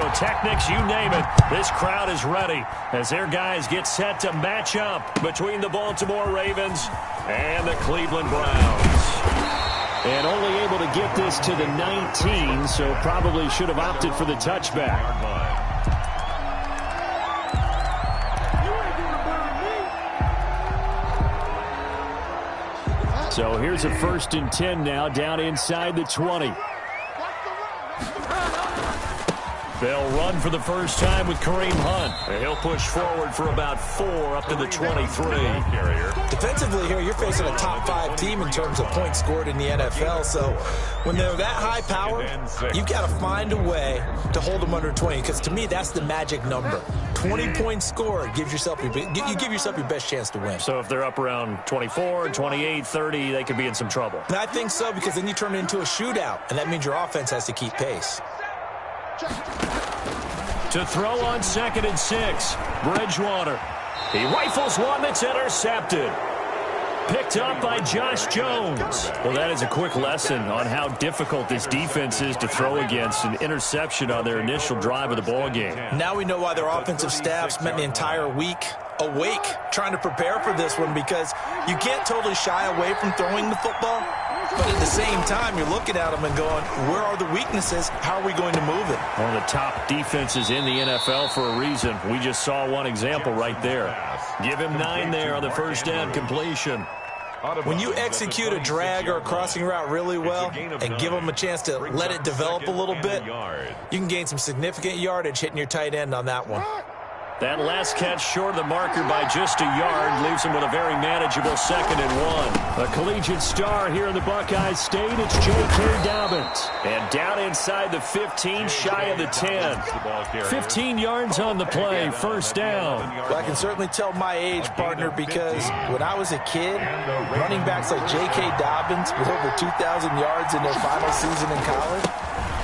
pyrotechnics, you name it. This crowd is ready as their guys get set to match up between the Baltimore Ravens and the Cleveland Browns. And only able to get this to the 19, so probably should have opted for the touchback. So here's a 1st and 10 now, down inside the 20. They'll run for the first time with Kareem Hunt. And he'll push forward for about 4 up to the 23. Defensively here, you're facing a top 5 team in terms of points scored in the NFL. So when they're that high power, you've got to find a way to hold them under 20. Because to me, that's the magic number. 20 points scored gives yourself you give yourself your best chance to win. So if they're up around 24, 28, 30, they could be in some trouble. And I think so, because then you turn it into a shootout, and that means your offense has to keep pace. To throw on 2nd and 6, Bridgewater. He rifles one that's intercepted. Picked up by Josh Jones. Well, that is a quick lesson on how difficult this defense is to throw against. An interception on their initial drive of the ball game. Now we know why their offensive staff spent the entire week awake trying to prepare for this one, because you can't totally shy away from throwing the football. But at the same time, you're looking at them and going, where are the weaknesses? How are we going to move it? One of the top defenses in the NFL for a reason. We just saw one example right there. Give him 9 there on the first down completion. When you execute a drag or a crossing route really well and give them a chance to let it develop a little bit, you can gain some significant yardage hitting your tight end on that one. That last catch short of the marker by just a yard leaves him with a very manageable 2nd and 1. A collegiate star here in the Buckeye State, it's J.K. Dobbins. And down inside the 15, shy of the 10. 15 yards on the play, first down. Well, I can certainly tell my age, partner, because when I was a kid, running backs like J.K. Dobbins with over 2,000 yards in their final season in college,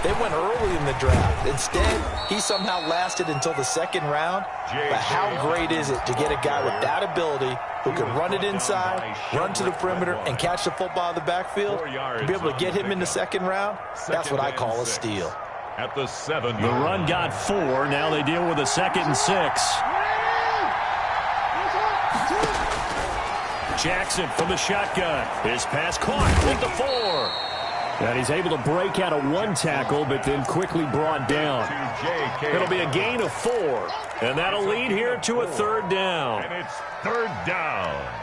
they went early in the draft. Instead, he somehow lasted until the 2nd round. But how great is it to get a guy with that ability who can run it inside, run to the perimeter, and catch the football in the backfield? To be able to get him in the 2nd round, that's what I call a steal. At the 7. The run got 4. Now they deal with a 2nd and 6. Jackson from the shotgun. His pass caught with the 4. And he's able to break out of 1 tackle, but then quickly brought down. It'll be a gain of 4. And that'll lead here to a 3rd down. And it's 3rd down.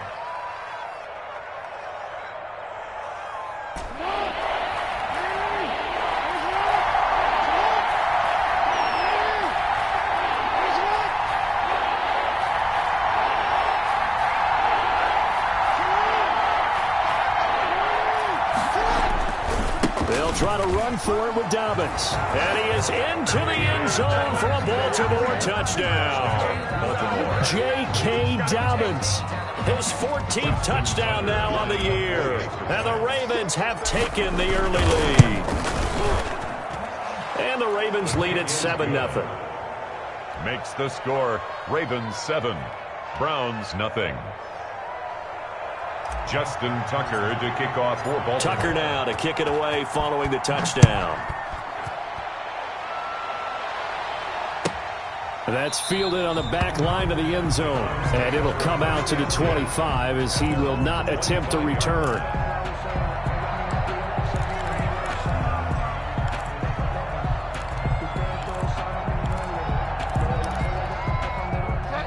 They'll try to run for it with Dobbins. And he is into the end zone for a Baltimore touchdown. J.K. Dobbins, his 14th touchdown now on the year. And the Ravens have taken the early lead. And the Ravens lead at 7-0. Makes the score Ravens 7, Browns nothing. Justin Tucker to kick off for Baltimore. Tucker now to kick it away following the touchdown. That's fielded on the back line of the end zone. And it'll come out to the 25 as he will not attempt to return.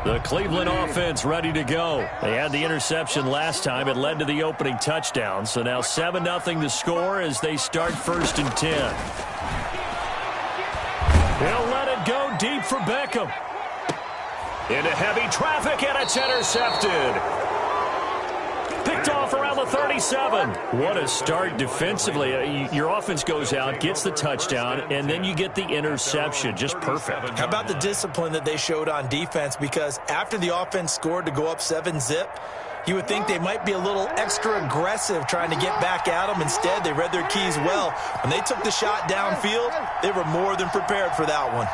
The Cleveland offense ready to go. They had the interception last time. It led to the opening touchdown. So now 7-0 to score as they start 1st and 10. He'll let it go deep for Beckham. Into heavy traffic, and it's intercepted. Picked off around the 37. What a start defensively. Your offense goes out, gets the touchdown, and then you get the interception. Just perfect. How about the discipline that they showed on defense? Because after the offense scored to go up 7-zip, you would think they might be a little extra aggressive trying to get back at them. Instead, they read their keys well. When they took the shot downfield, they were more than prepared for that one.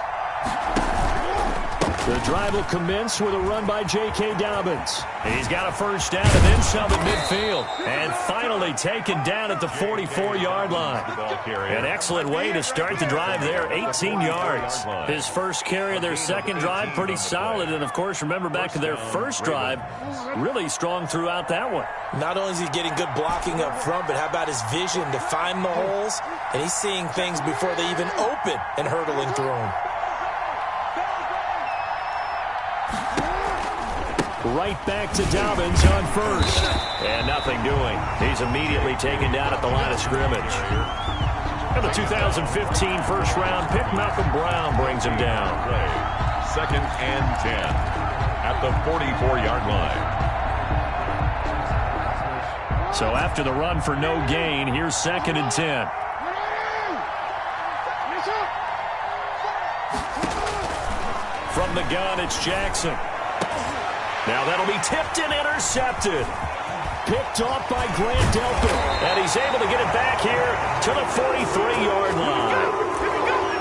The drive will commence with a run by J.K. Dobbins. He's got a first down and then some at midfield. And finally taken down at the 44-yard line. An excellent way to start the drive there, 18 yards. His first carry of their second drive, pretty solid. And, of course, remember back to their first drive, really strong throughout that one. Not only is he getting good blocking up front, but how about his vision to find the holes? And he's seeing things before they even open and hurtling through them. Right back to Dobbins on first. And nothing doing. He's immediately taken down at the line of scrimmage. And the 2015 first-round pick, Malcolm Brown, brings him down. Second and 10 at the 44-yard line. So after the run for no gain, here's second and 10. From the gun, it's Jackson. Now that'll be tipped and intercepted. Picked off by Grant Delpit. And he's able to get it back here to the 43-yard line.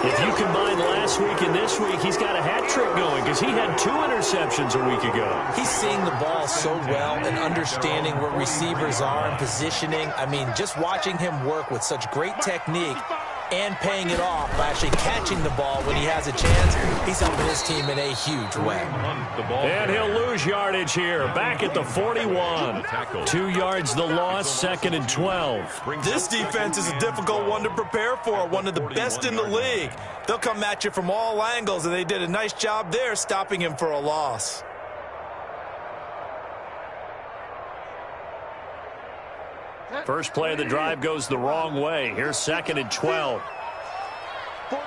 If you combine last week and this week, he's got a hat trick going because he had 2 interceptions a week ago. He's seeing the ball so well and understanding where receivers are and positioning. I mean, just watching him work with such great technique and paying it off by actually catching the ball when he has a chance, he's helping his team in a huge way. And he'll lose yardage here, back at the 41. 2 yards the loss, second and 12. This defense is a difficult one to prepare for, one of the best in the league. They'll come at you from all angles, and they did a nice job there stopping him for a loss. First play of the drive goes the wrong way. Here's second and 12. 48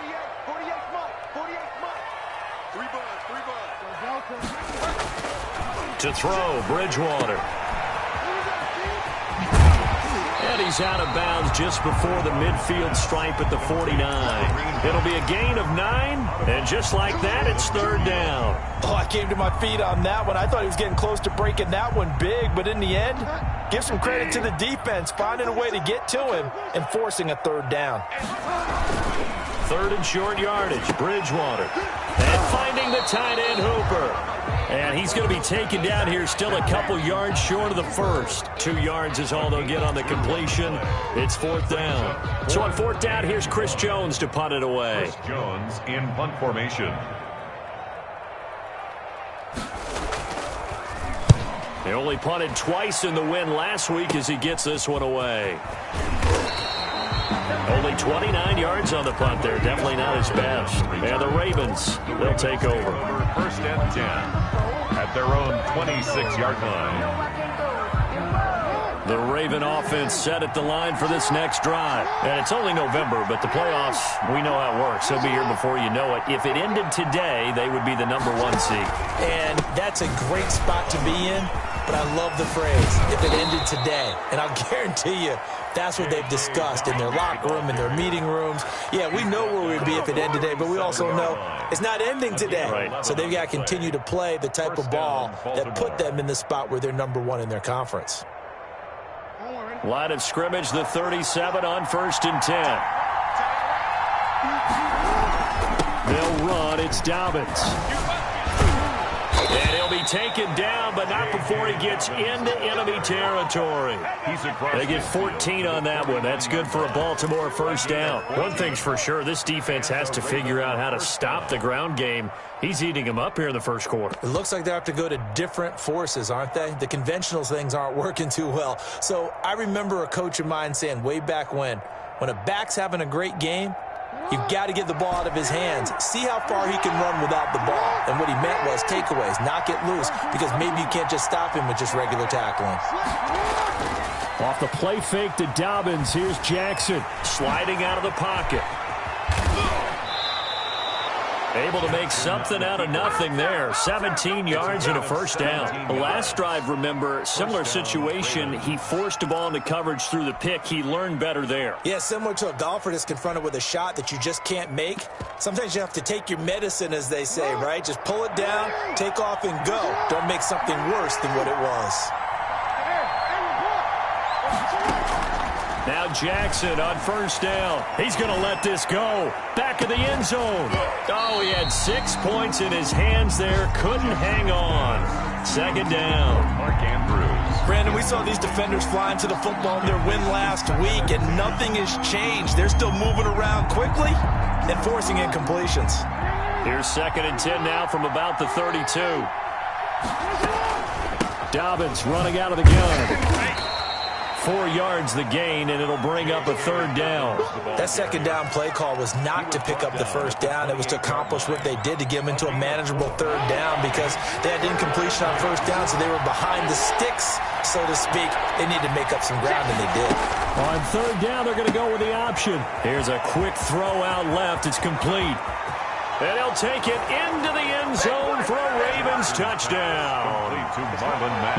To throw, Bridgewater. And he's out of bounds just before the midfield stripe at the 49. It'll be a gain of 9, and just like that, it's third down. Oh, I came to my feet on that one. I thought he was getting close to breaking that one big, but in the end, give some credit to the defense, finding a way to get to him and forcing a third down. Third and short yardage, Bridgewater. And finding the tight end, Hooper. And he's going to be taken down here still a couple yards short of the first. 2 yards is all they'll get on the completion. It's fourth down. So on fourth down, here's Chris Jones to punt it away. Chris Jones in punt formation. He only punted twice in the win last week as he gets this one away. Only 29 yards on the punt there. Definitely not his best. And the Ravens, they'll take over. First and 10 at their own 26-yard line. The Raven offense set at the line for this next drive. And it's only November, but the playoffs, we know how it works. They'll be here before you know it. If it ended today, they would be the #1 seed. And that's a great spot to be in, but I love the phrase, if it ended today. And I'll guarantee you, that's what they've discussed in their locker room, in their meeting rooms. Yeah, we know where we'd be if it ended today, but we also know it's not ending today. Right. So they've got to continue to play the type of ball that put them in the spot where they're #1 in their conference. Line of scrimmage, the 37 on first and 10. They'll run. It's Dobbins. And he'll be taken down, but not before he gets into enemy territory. They get 14 on that one. That's good for a Baltimore first down. One thing's for sure, this defense has to figure out how to stop the ground game. He's eating them up here in the first quarter. It looks like they have to go to different forces, aren't they? The conventional things aren't working too well. So I remember a coach of mine saying way back when a back's having a great game, you've got to get the ball out of his hands. See how far he can run without the ball. And what he meant was takeaways, knock it loose, because maybe you can't just stop him with just regular tackling. Off the play fake to Dobbins, here's Jackson sliding out of the pocket. Able to make something out of nothing there. 17 yards and a first down. The last drive, remember, similar situation. He forced the ball into coverage through the pick. He learned better there. Yeah, similar to a golfer that's confronted with a shot that you just can't make. Sometimes you have to take your medicine, as they say, right? Just pull it down, take off, and go. Don't make something worse than what it was. Now Jackson on first down. He's going to let this go. Back of the end zone. Oh, he had 6 points in his hands there. Couldn't hang on. Second down. Mark Andrews. Brandon, we saw these defenders flying to the football in their win last week, and nothing has changed. They're still moving around quickly and forcing incompletions. Here's 2nd and 10 now from about the 32. Dobbins running out of the gun. 4 yards the gain, and it'll bring up a 3rd down. That 2nd down play call was not to pick up the 1st down. It was to accomplish what they did, to get them into a manageable 3rd down, because they had incompletion on 1st down, so they were behind the sticks, so to speak. They needed to make up some ground, and they did. On 3rd down, they're going to go with the option. Here's a quick throw out left. It's complete. And he'll take it into the end zone for a Ravens touchdown.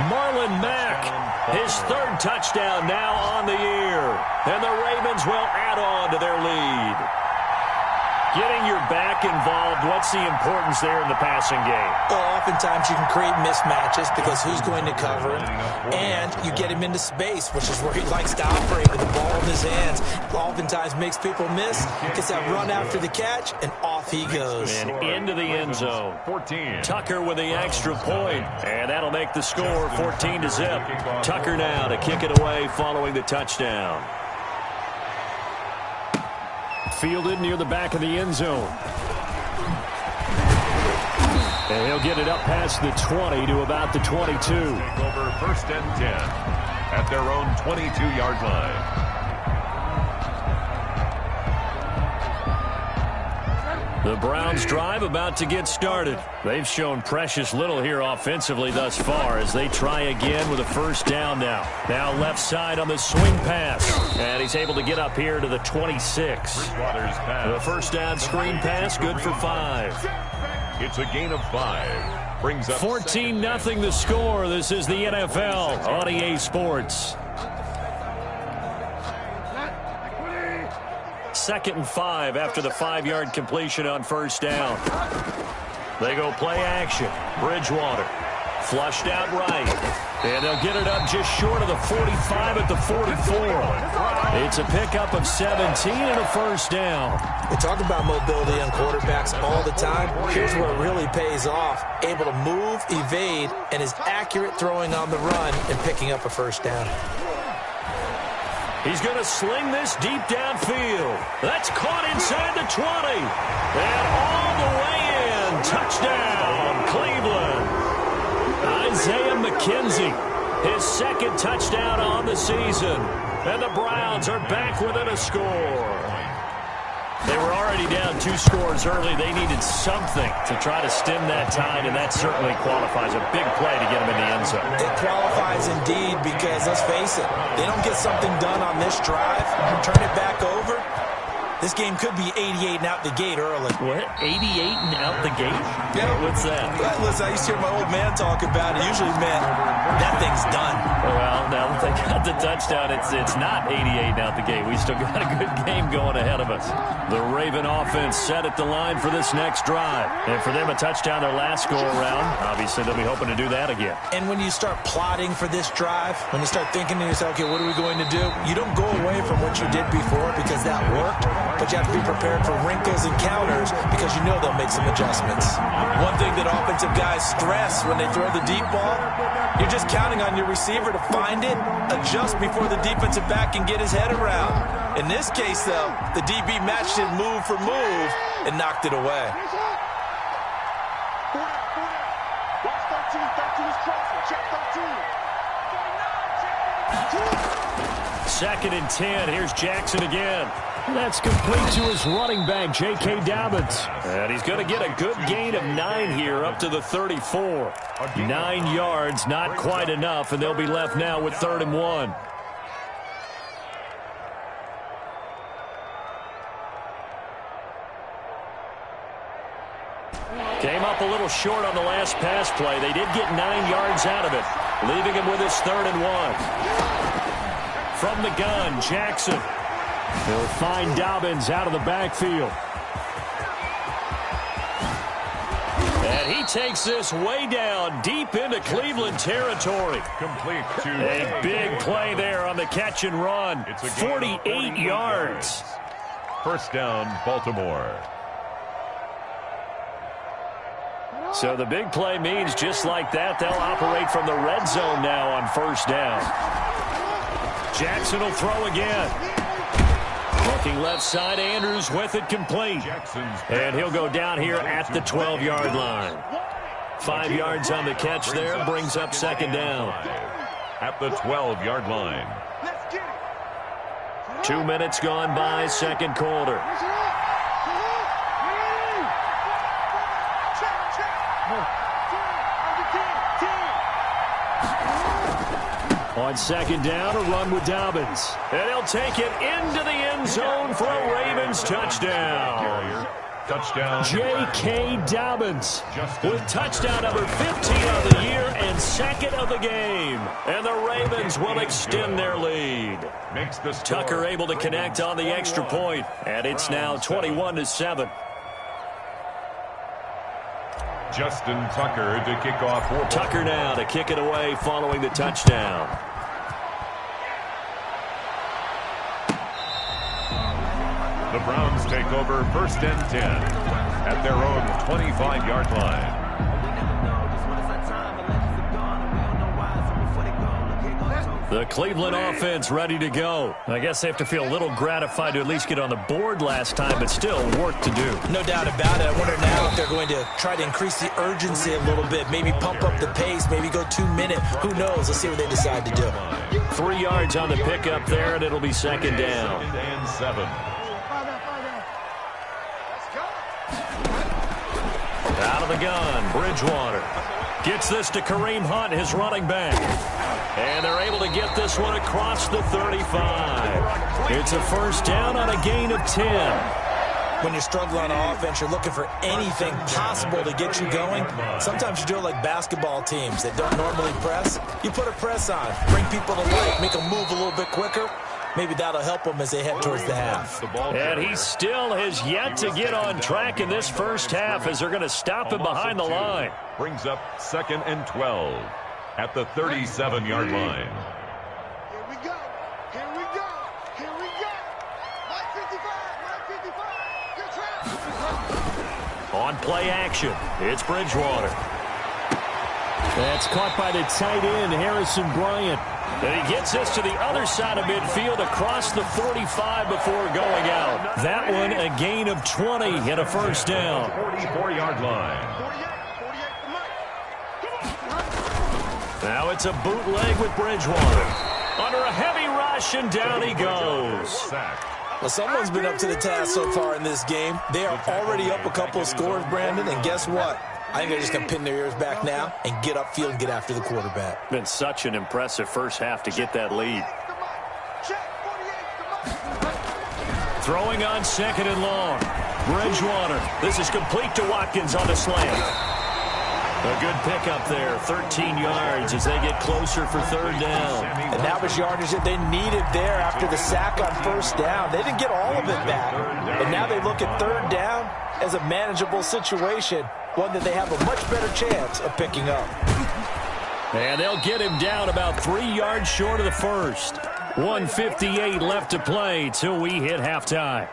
Marlon Mack, his 3rd touchdown now on the year. And the Ravens will add on to their lead. Getting your back involved, what's the importance there in the passing game? Well, oftentimes you can create mismatches because who's going to cover him, and you get him into space, which is where he likes to operate with the ball in his hands. Oftentimes makes people miss, gets that run after the catch, and off he goes. And into the end zone. 14. Tucker with the extra point, and that'll make the score 14-0. Tucker now to kick it away following the touchdown. Fielded near the back of the end zone. And he'll get it up past the 20 to about the 22. Take over 1st and 10 at their own 22-yard line. The Browns drive about to get started. They've shown precious little here offensively thus far as they try again with a 1st down now. Now left side on the swing pass. And he's able to get up here to the 26. The 1st down screen pass, good for 5. It's a gain of 5. Brings up 14-0 the score. This is the NFL on EA Sports. 2nd and 5 after the 5-yard completion on 1st down. They go play action. Bridgewater flushed out right. And they'll get it up just short of the 45 at the 44. It's a pickup of 17 and a 1st down. We talk about mobility on quarterbacks all the time. Here's where it really pays off. Able to move, evade, and is accurate throwing on the run and picking up a 1st down. He's going to sling this deep downfield. That's caught inside the 20. And all the way in. Touchdown, Cleveland. Isaiah McKenzie, his 2nd touchdown on the season. And the Browns are back within a score. They were already down 2 scores early. They needed something to try to stem that tide, and that certainly qualifies. A big play to get them in the end zone. It qualifies indeed because, let's face it, they don't get something done on this drive, turn it back over, this game could be 88 and out the gate early. What? 88 and out the gate? Yeah. What's that? Listen, I used to hear my old man talk about it. Usually meant that thing's done. Well, now that they got the touchdown, it's not 88 and out the gate. We still got a good game going ahead of us. The Raven offense set at the line for this next drive. And for them, a touchdown their last go-around. Obviously, they'll be hoping to do that again. And when you start plotting for this drive, when you start thinking to yourself, okay, what are we going to do? You don't go away from what you did before because that worked. But you have to be prepared for wrinkles and counters because you know they'll make some adjustments. One thing that offensive guys stress when they throw the deep ball, you're just counting on your receiver to find it, adjust before the defensive back can get his head around. In this case, though, the DB matched it move for move and knocked it away. 2nd and 10. Here's Jackson again. That's complete to his running back, J.K. Dobbins. And he's going to get a good gain of 9 here up to the 34. 9 yards, not quite enough, and they'll be left now with 3rd and 1. Came up a little short on the last pass play. They did get 9 yards out of it, leaving him with his 3rd and 1. From the gun, Jackson. He'll find Dobbins out of the backfield. And he takes this way down deep into Cleveland territory. Complete to a big play there on the catch and run. 48 yards. 1st down, Baltimore. So the big play means just like that, they'll operate from the red zone now on first down. Jackson will throw again. Looking left side, Andrews with it complete. And he'll go down here at the 12-yard line. 5 yards on the catch there, brings up second down. At the 12-yard line. 2 minutes gone by, second quarter. On second down, a run with Dobbins. And he'll take it into the end zone for a Ravens touchdown. Touchdown. J.K. Dobbins with touchdown number 15 of the year and second of the game. And the Ravens will extend their lead. Tucker able to connect on the extra point, and it's now 21-7. Justin Tucker to kick off. Tucker now to kick it away following the touchdown. The Browns take over first and 10 at their own 25-yard line. The Cleveland offense ready to go. I guess they have to feel a little gratified to at least get on the board last time, but still work to do. No doubt about it. I wonder now if they're going to try to increase the urgency a little bit, maybe pump up the pace, maybe go 2 minute. Who knows? Let's see what they decide to do. 3 yards on the pickup there, and it'll be second down. Second and 7. Out of the gun, Bridgewater. Gets this to Kareem Hunt, his running back. And they're able to get this one across the 35. It's a first down on a gain of 10. When you're struggling on offense, you're looking for anything possible to get you going. Sometimes you do it like basketball teams that don't normally press. You put a press on, bring people to life, make them move a little bit quicker. Maybe that'll help them as they head towards the half. And he still has yet to get on track in this first half as they're going to stop him behind the line. Brings up second and 12 at the 37-yard line. Here we go. Here we go. Here we go. Line 55. On play action, it's Bridgewater. That's caught by the tight end, Harrison Bryant. And he gets this to the other side of midfield across the 45 before going out. That one a gain of 20 and a first down. 44-yard line. Now it's a bootleg with Bridgewater. Under a heavy rush, and down he goes. Well, someone's been up to the task so far in this game. They are already up a couple of scores, Brandon, and guess what? I think they're just going to pin their ears back now and get upfield and get after the quarterback. Been such an impressive first half to get that lead. Throwing on second and long. Bridgewater. This is complete to Watkins on the slant. A good pickup there, 13 yards as they get closer for third down. And that was yardage that they needed there after the sack on first down. They didn't get all of it back. And now they look at third down as a manageable situation, one that they have a much better chance of picking up. And they'll get him down about 3 yards short of the first. 1:58 left to play till we hit halftime.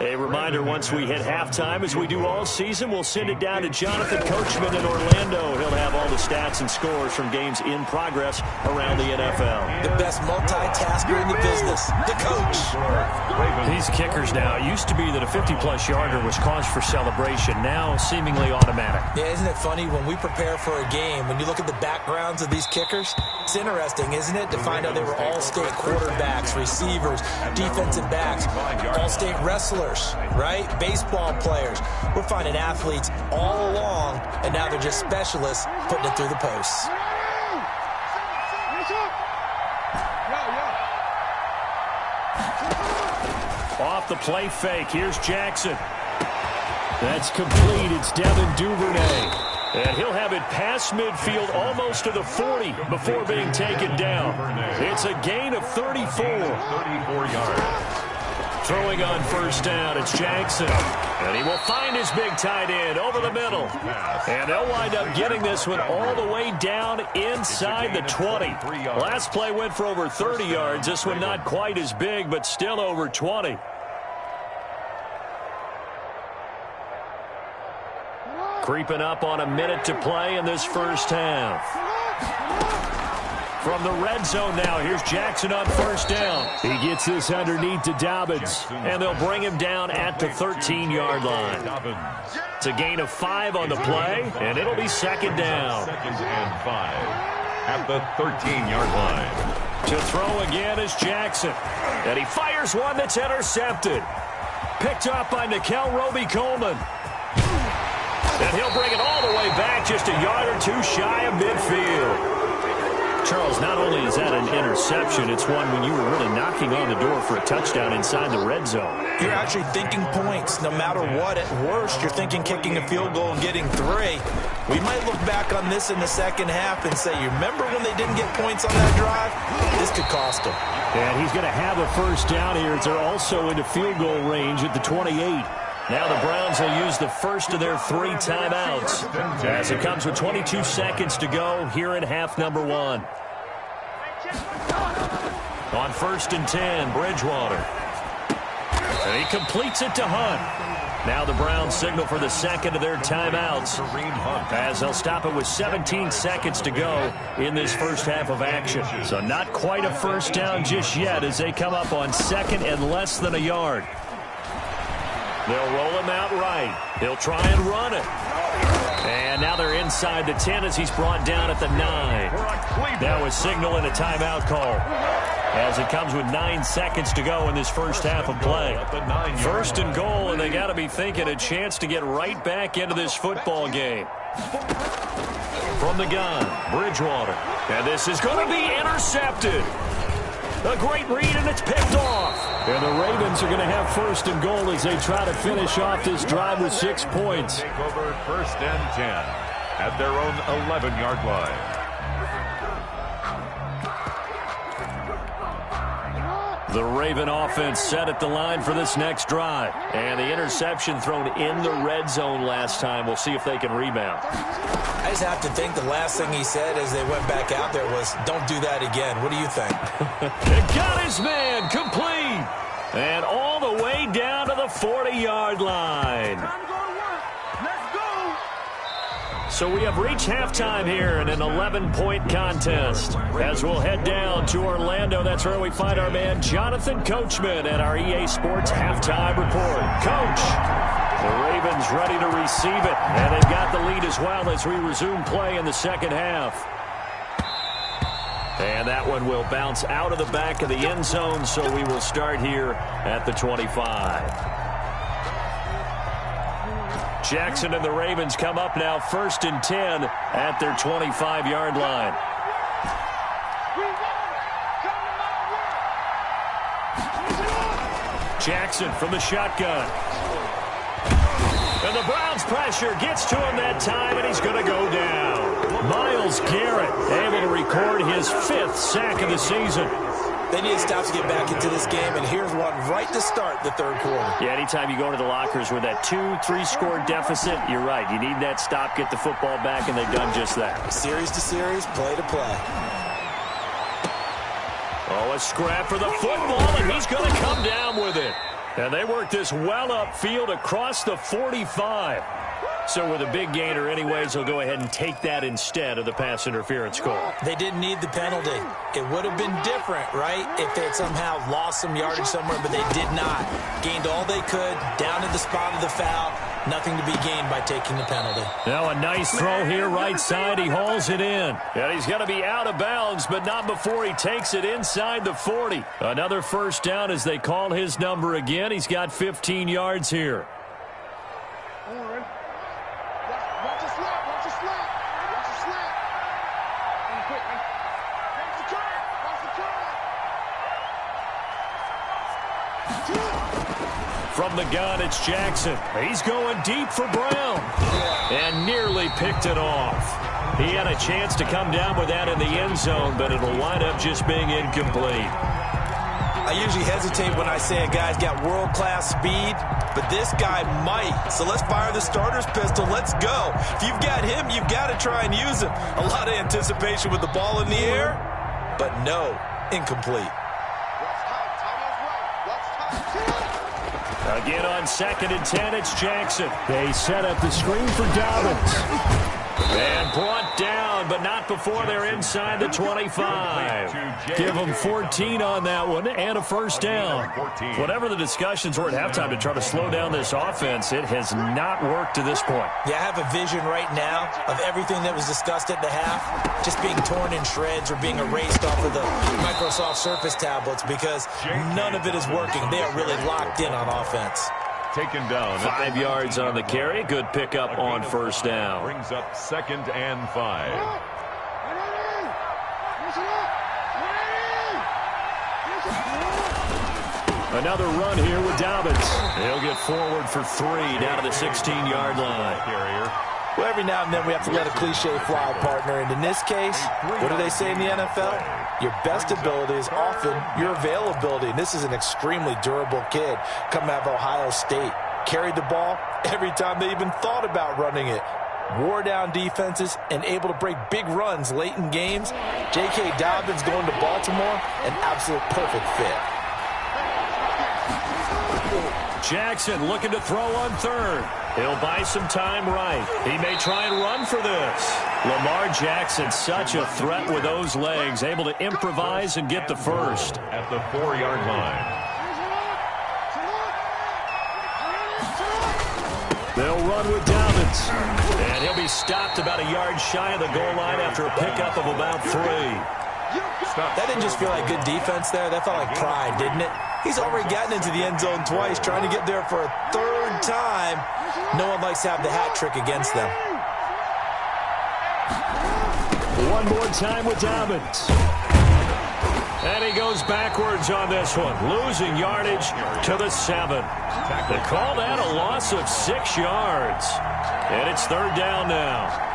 A reminder, once we hit halftime, as we do all season, we'll send it down to Jonathan Coachman in Orlando. He'll have all the stats and scores from games in progress around the NFL. The best multitasker in the business, the coach. These kickers now, it used to be that a 50-plus yarder was cause for celebration, now seemingly automatic. Yeah, isn't it funny when we prepare for a game, when you look at the backgrounds of these kickers, it's interesting, isn't it, to find out they were all-state quarterbacks, receivers, defensive backs, all-state wrestlers. Right? Baseball players. We're finding athletes all along, and now they're just specialists putting it through the posts. Off the play fake. Here's Jackson. That's complete. It's Devin Duvernay. And he'll have it past midfield almost to the 40 before being taken down. It's a gain of 34. 34 yards. Throwing on first down, it's Jackson. And he will find his big tight end over the middle. And they'll wind up getting this one all the way down inside the 20. Last play went for over 30 yards. This one not quite as big, but still over 20. Creeping up on a minute to play in this first half. From the red zone now, here's Jackson on first down. He gets this underneath to Dobbins, and they'll bring him down at the 13-yard line. It's a gain of 5 on the play, and it'll be second down. Second and 5 at the 13-yard line. To throw again is Jackson, and he fires one that's intercepted. Picked up by Nikel Roby-Coleman. And he'll bring it all the way back, just a yard or two shy of midfield. Charles, not only is that an interception, it's one when you were really knocking on the door for a touchdown inside the red zone. You're actually thinking points. No matter what, at worst, you're thinking kicking a field goal and getting 3. We might look back on this in the second half and say, you remember when they didn't get points on that drive? This could cost them. And he's going to have a first down here as they're also into field goal range at the 28. Now the Browns will use the first of their 3 timeouts as it comes with 22 seconds to go here in half number 1. On first and 10, Bridgewater. And he completes it to Hunt. Now the Browns signal for the second of their timeouts as they'll stop it with 17 seconds to go in this first half of action. So not quite a first down just yet as they come up on second and less than a yard. They'll roll him out right. He'll try and run it. And now they're inside the 10 as he's brought down at the 9. Now a signal and a timeout call as it comes with 9 seconds to go in this first half of play. First and goal, and they got to be thinking a chance to get right back into this football game. From the gun, Bridgewater. And this is going to be intercepted. A great read, and it's picked off. And the Ravens are going to have first and goal as they try to finish off this drive with 6 points. Take over first and 10 at their own 11-yard line. The Raven offense set at the line for this next drive. And the interception thrown in the red zone last time. We'll see if they can rebound. I just have to think the last thing he said as they went back out there was, don't do that again. What do you think? It got his man complete. And all the way down to the 40-yard line. So we have reached halftime here in an 11-point contest. As we'll head down to Orlando, that's where we find our man Jonathan Coachman at our EA Sports Halftime Report. Coach, the Ravens ready to receive it, and they've got the lead as well as we resume play in the second half. And that one will bounce out of the back of the end zone, so we will start here at the 25. Jackson and the Ravens come up now first and 10 at their 25-yard line. Jackson from the shotgun. And the Browns pressure gets to him that time, and he's going to go down. Myles Garrett able to record his 5th sack of the season. They need to stop to get back into this game, and here's one right to start the third quarter. Yeah, anytime you go into the lockers with that 2-3 score deficit, you're right. You need that stop, get the football back, and they've done just that. Series to series, play to play. Oh, a scrap for the football, and he's going to come down with it. And they work this well upfield across the 45. So with a big gainer anyways, they'll go ahead and take that instead of the pass interference call. They didn't need the penalty. It would have been different, right, if they had somehow lost some yardage somewhere, but they did not. Gained all they could, down to the spot of the foul. Nothing to be gained by taking the penalty. Now a nice throw here right side. He hauls it in. And he's going to be out of bounds, but not before he takes it inside the 40. Another first down as they call his number again. He's got 15 yards here. From the gun, it's Jackson. He's going deep for Brown. And nearly picked it off. He had a chance to come down with that in the end zone, but it'll wind up just being incomplete. I usually hesitate when I say a guy's got world-class speed, but this guy might. So let's fire the starter's pistol. Let's go. If you've got him, you've got to try and use him. A lot of anticipation with the ball in the air, but no, incomplete. Again on 2nd and 10, it's Jackson. They set up the screen for Dobbins. And brought down, but not before they're inside the 25. Give them 14 on that one and a first down. Whatever the discussions were at halftime to try to slow down this offense, it has not worked to this point. Yeah, I have a vision right now of everything that was discussed at the half just being torn in shreds or being erased off of the Microsoft Surface tablets because none of it is working. They are really locked in on offense. Taken down. 5 yards on the carry. Good pickup on first down. Brings up 2nd and 5. Another run here with Dobbins. He'll get forward for 3 down to the 16-yard line. Carrier. Well, every now and then we have to let a cliche fly, partner. And in this case, what do they say in the NFL? Your best ability is often your availability. And this is an extremely durable kid coming out of Ohio State. Carried the ball every time they even thought about running it. Wore down defenses and able to break big runs late in games. J.K. Dobbins going to Baltimore, an absolute perfect fit. Jackson looking to throw on 3rd. He'll buy some time right. He may try and run for this. Lamar Jackson, such a threat with those legs, able to improvise and get the first. At the 4-yard line. They'll run with Dobbins. And he'll be stopped about a yard shy of the goal line after a pickup of about 3. That didn't just feel like good defense there. That felt like pride, didn't it? He's already gotten into the end zone twice, trying to get there for a 3rd time. No one likes to have the hat trick against them. One more time with Dobbins. And he goes backwards on this one, losing yardage to the 7. They call that a loss of 6 yards. And it's 3rd down now.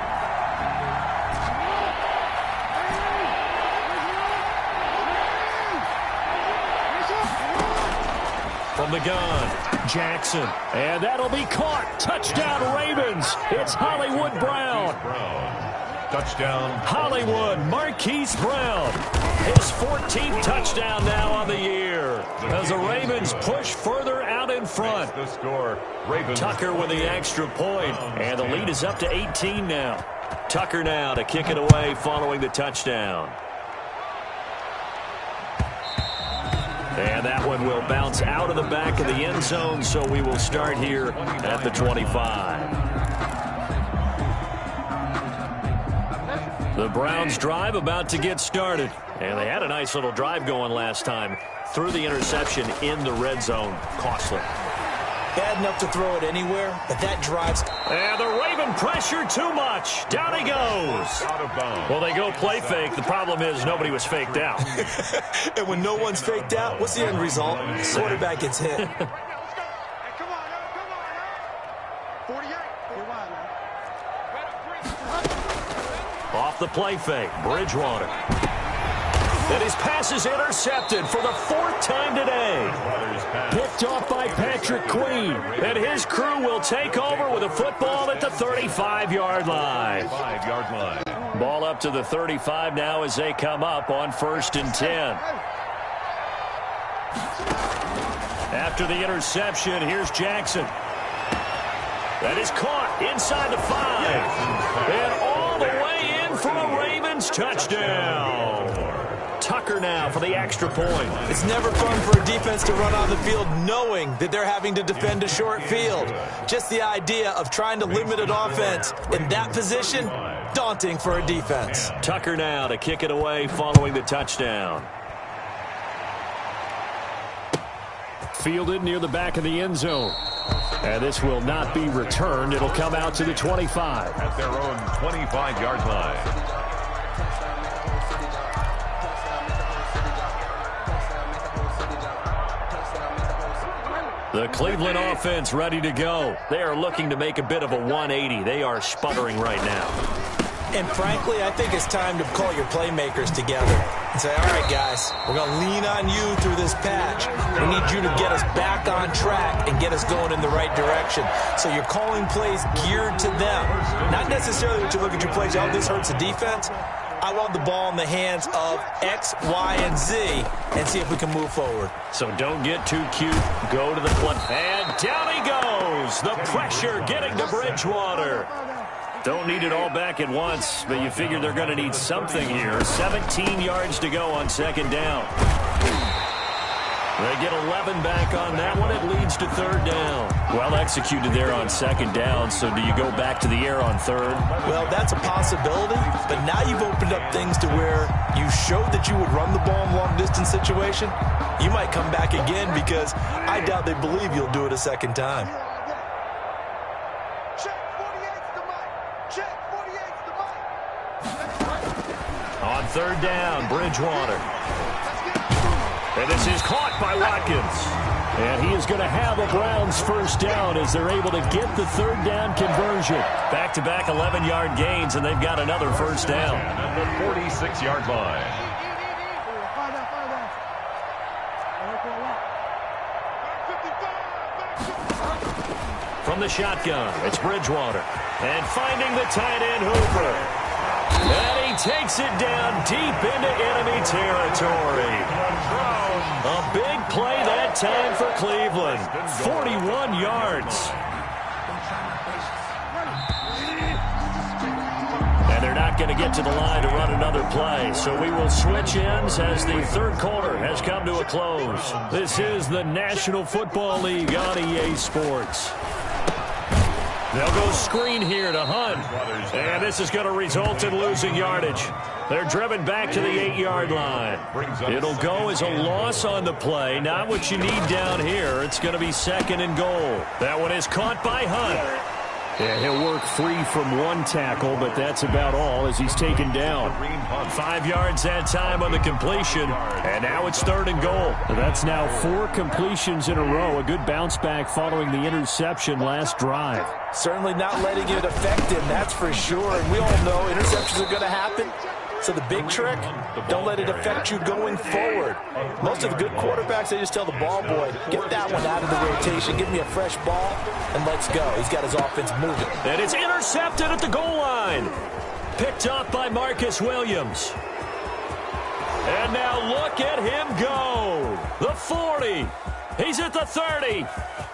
From the gun, Jackson. And that'll be caught. Touchdown, Ravens. It's Hollywood Brown. Touchdown. Hollywood, Marquise Brown. His 14th touchdown now on the year. As the Ravens push further out in front. The score. Ravens. Tucker with the extra point. And the lead is up to 18 now. Tucker now to kick it away following the touchdown. And that one will bounce out of the back of the end zone, so we will start here at the 25. The Browns drive about to get started. And they had a nice little drive going last time. Threw the interception in the red zone. Costly. Bad enough to throw it anywhere, but that drives. And the Raven pressure too much. Down he goes. Out of bounds. Well, they go play fake. The problem is nobody was faked out. And when no one's faked out, what's the end result? Quarterback gets hit. Come on, come on. 48. Off the play fake, Bridgewater. And his pass is intercepted for the 4th time today. Picked off by Patrick Queen. And his crew will take over with a football at the 35-yard line. 5-yard line. Ball up to the 35 now as they come up on 1st and 10. After the interception, here's Jackson. That is caught inside the 5. And all the way in for a Ravens touchdown. Tucker now for the extra point. It's never fun for a defense to run on the field knowing that they're having to defend a short field. Just the idea of trying to limit an offense in that position, daunting for a defense. Tucker now to kick it away following the touchdown. Fielded near the back of the end zone. And this will not be returned. It'll come out to the 25. At their own 25-yard line. The Cleveland offense ready to go. They are looking to make a bit of a 180. They are sputtering right now. And frankly, I think it's time to call your playmakers together and say, all right, guys, we're going to lean on you through this patch. We need you to get us back on track and get us going in the right direction. So you're calling plays geared to them. Not necessarily that you look at your plays, oh, this hurts the defense. I want the ball in the hands of X, Y, and Z and see if we can move forward. So don't get too cute. Go to the play. And down he goes. The pressure getting to Bridgewater. Don't need it all back at once, but you figure they're going to need something here. 17 yards to go on second down. They get 11 back on that one. It leads to third down. Well executed there on second down, so do you go back to the air on third? Well, that's a possibility, but now you've opened up things to where you showed that you would run the ball in long-distance situation. You might come back again because I doubt they believe you'll do it a second time. Check 48's the mic. Check 48's the mic. On third down, Bridgewater. And this is caught by Watkins. And he is going to have a Browns first down as they're able to get the third down conversion. Back-to-back 11-yard gains, and they've got another first down. At the 46-yard line. From the shotgun, it's Bridgewater. And finding the tight end, Hooper. And he takes it down deep into enemy territory. A big play that time for Cleveland. 41 yards. And they're not going to get to the line to run another play. So we will switch ends as the third quarter has come to a close. This is the National Football League on EA Sports. They'll go screen here to Hunt. And this is going to result in losing yardage. They're driven back to the 8-yard line. It'll go as a loss on the play. Not what you need down here. It's going to be second and goal. That one is caught by Hunt. Yeah, he'll work free from one tackle, but that's about all as he's taken down. 5 yards that time on the completion, and now it's third and goal. That's now 4 completions in a row. A good bounce back following the interception last drive. Certainly not letting it affect him, that's for sure. And we all know interceptions are going to happen. So the big trick, don't let it affect you going forward. Most of the good quarterbacks, they just tell the ball boy, get that one out of the rotation, give me a fresh ball, and let's go. He's got his offense moving. And it's intercepted at the goal line. Picked up by Marcus Williams. And now look at him go. The 40. He's at the 30.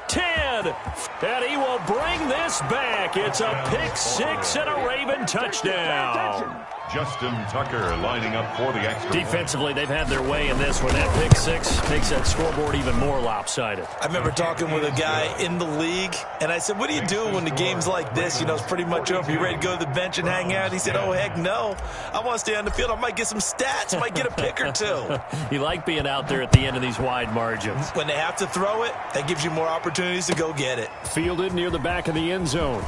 10. And he will bring this back. It's a pick six and a Raven touchdown. Justin Tucker lining up for the extra. Defensively, they've had their way in this where that pick six makes that scoreboard even more lopsided. I remember talking with a guy in the league, and I said, what do you do when the game's like this? You know, it's pretty much over. You ready to go to the bench and hang out? He said, oh, heck no. I want to stay on the field. I might get some stats. I might get a pick or two. You like being out there at the end of these wide margins. When they have to throw it, that gives you more opportunities to go get it. Fielded near the back of the end zone.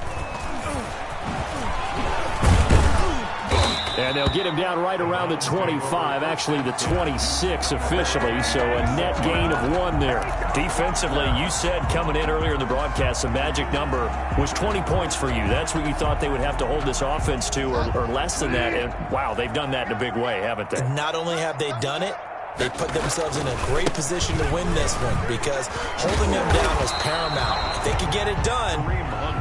And they'll get him down right around the 25, actually the 26 officially, so a net gain of 1 there. Defensively, you said coming in earlier in the broadcast, the magic number was 20 points for you. That's what you thought they would have to hold this offense to, or less than that. And, wow, they've done that in a big way, haven't they? And not only have they done it, they put themselves in a great position to win this one because holding them down was paramount. If they could get it done,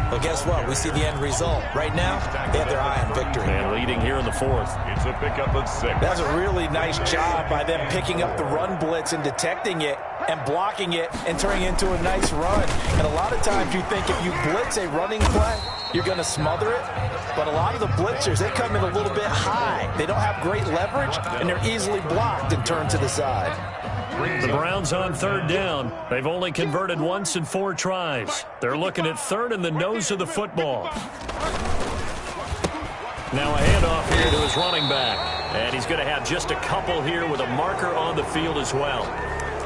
well, guess what? We see the end result. Right now, they have their eye on victory. And leading here in the fourth. It's a pickup of 6. That's a really nice job by them picking up the run blitz and detecting it and blocking it and turning it into a nice run. And a lot of times you think if you blitz a running play, you're going to smother it. But a lot of the blitzers, they come in a little bit high. They don't have great leverage, and they're easily blocked and turned to the side. The Browns on third down. They've only converted once in 4 tries. They're looking at third in the nose of the football. Now a handoff here to his running back. And he's going to have just a couple here with a marker on the field as well.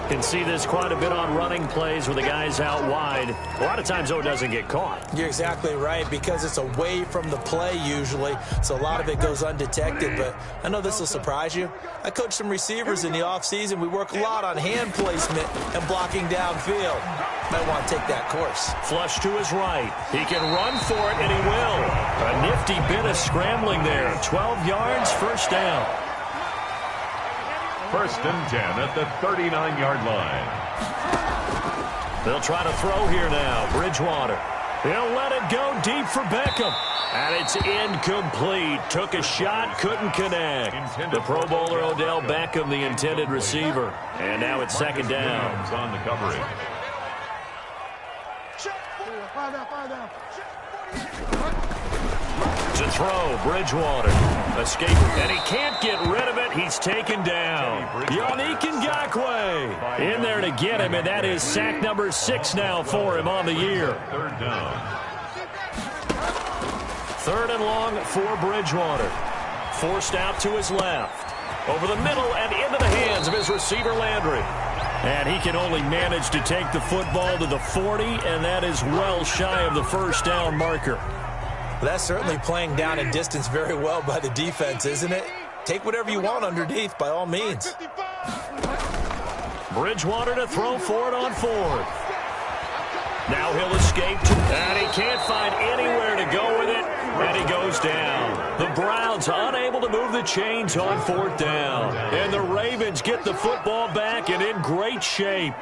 Can see this quite a bit on running plays with the guys out wide. A lot of times, though, it doesn't get caught. You're exactly right because it's away from the play usually, so a lot of it goes undetected. But I know this will surprise you. I coach some receivers in the offseason. We work a lot on hand placement and blocking downfield. Might want to take that course. Flush to his right. He can run for it, and he will. A nifty bit of scrambling there. 12 yards, first down. First and 10 at the 39-yard line. They'll try to throw here now. Bridgewater. He'll let it go deep for Beckham. And it's incomplete. Took a shot, couldn't connect. The Pro Bowler Odell Beckham, the intended receiver. And now it's second down. On the coverage. To throw, Bridgewater. Escaping, and he can't get rid of it. He's taken down. Yannick Ngakoue in there to get him, and that is sack number 6 now for him on the year. Third down. Third and long for Bridgewater. Forced out to his left. Over the middle and into the hands of his receiver, Landry. And he can only manage to take the football to the 40, and that is well shy of the first down marker. That's certainly playing down and distance very well by the defense, isn't it? Take whatever you want underneath, by all means. Bridgewater to throw for it on fourth. Now he'll escape, and he can't find anywhere to go with it, and he goes down. The Browns unable to move the chains on fourth down, and the Ravens get the football back and in great shape.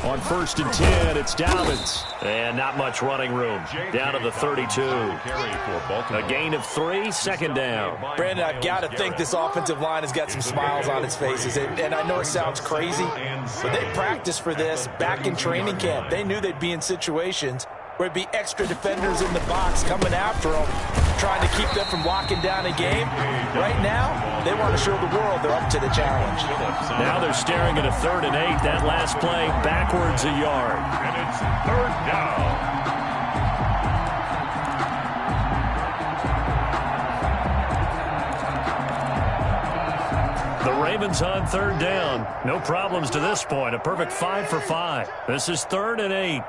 On 1st and 10, it's Dobbins. And not much running room. Down to the 32. A gain of 3, second down. Brandon, I've got to think this offensive line has got some smiles on its faces. And I know it sounds crazy, but they practiced for this back in training camp. They knew they'd be in situations where it'd be extra defenders in the box coming after them, trying to keep them from locking down a game. Right now, they want to show the world they're up to the challenge. Now they're staring at a 3rd and 8. That last play backwards a yard. And it's third down. The Ravens on 3rd down. No problems to this point. A perfect 5 for 5. This is 3rd and 8.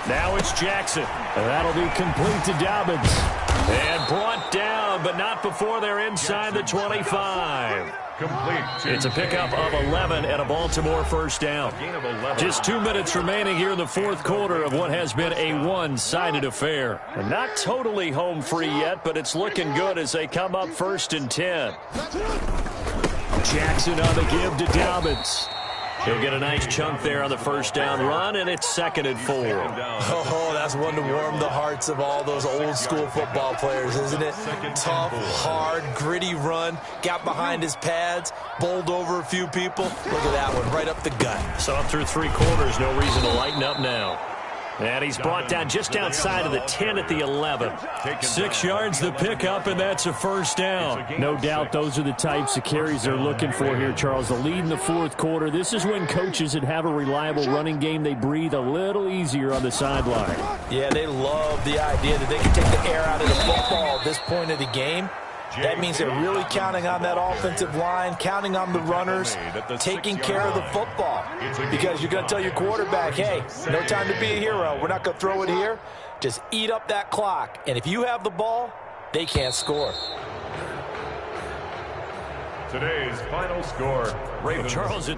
Now it's Jackson. And that'll be complete to Dobbins. And brought down, but not before they're inside the 25. Complete. It's a pickup of 11 and a Baltimore first down. Just 2 minutes remaining here in the fourth quarter of what has been a one-sided affair. And not totally home free yet, but it's looking good as they come up 1st and 10. Jackson on the give to Dobbins. He'll get a nice chunk there on the first down run, and it's 2nd and 4. Oh, that's one to warm the hearts of all those old-school football players, isn't it? Tough, hard, gritty run, got behind his pads, bowled over a few people. Look at that one, right up the gut. So up through 3 quarters, no reason to lighten up now. And he's brought down just outside of the 10 at the 11. 6 yards the pickup, and that's a first down. No doubt those are the types of carries they're looking for here, Charles. The lead in the fourth quarter. This is when coaches that have a reliable running game, they breathe a little easier on the sideline. Yeah, they love the idea that they can take the air out of the football at this point of the game. That means they're really counting on that offensive line, counting on the runners, taking care of the football. Because you're going to tell your quarterback, hey, no time to be a hero. We're not going to throw it here. Just eat up that clock. And if you have the ball, they can't score. Today's final score, Ravens. Charles,